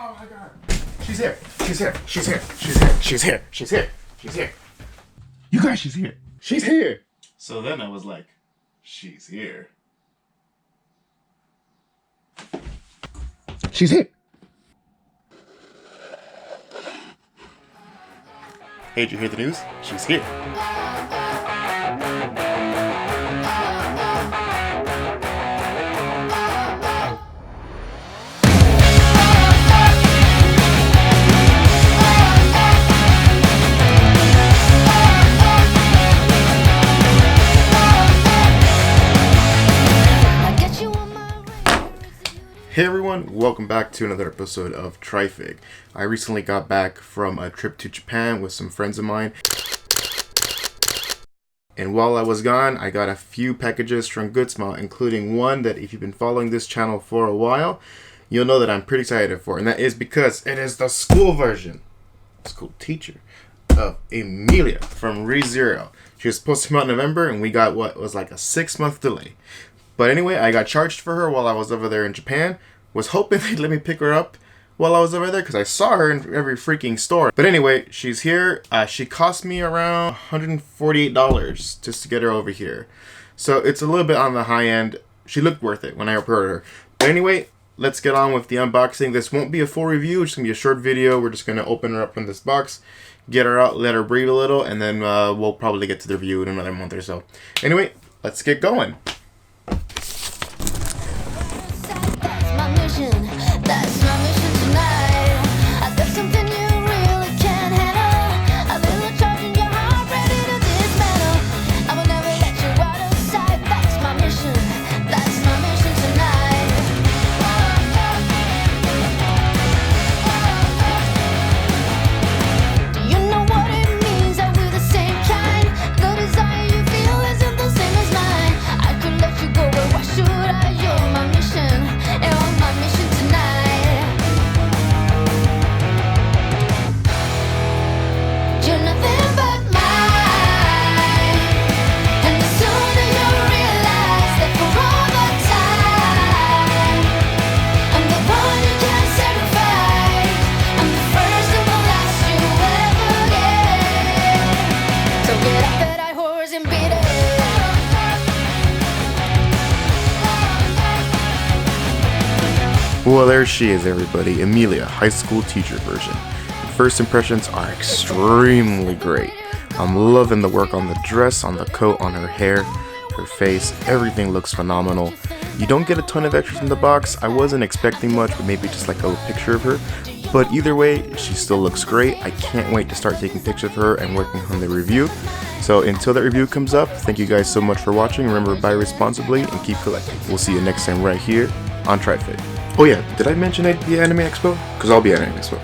Oh my god. She's here. She's here. She's here. She's here. She's here. She's here. She's here. You guys, she's here. She's here. So then I was like, she's here. She's here. Hey, did you hear the news? She's here. Hey everyone, welcome back to another episode of TriFig. I recently got back from a trip to Japan with some friends of mine. And while I was gone, I got a few packages from Goodsmile, including one that if you've been following this channel for a while, you'll know that I'm pretty excited for. And that is because it is the school version, school teacher, of Emilia from ReZero. She was supposed to come out in November and we got what was like a 6-month delay. But anyway, I got charged for her while I was over there in Japan. Was hoping they'd let me pick her up while I was over there because I saw her in every freaking store. But anyway, she's here. She cost me around $148 just to get her over here. So it's a little bit on the high end. She looked worth it when I ordered her. But anyway, let's get on with the unboxing. This won't be a full review. It's going to be a short video. We're just going to open her up from this box, get her out, let her breathe a little, and then we'll probably get to the review in another month or so. Anyway, let's get going. Well, there she is, everybody. Emilia, high school teacher version. First impressions are extremely great. I'm loving the work on the dress, on the coat, on her hair, her face. Everything looks phenomenal. You don't get a ton of extras in the box. I wasn't expecting much, but maybe just like a little picture of her. But either way, she still looks great. I can't wait to start taking pictures of her and working on the review. So until that review comes up, thank you guys so much for watching. Remember, buy responsibly and keep collecting. We'll see you next time right here on TriFig. Oh yeah, did I mention I'd be at Anime Expo? Because I'll be at Anime Expo.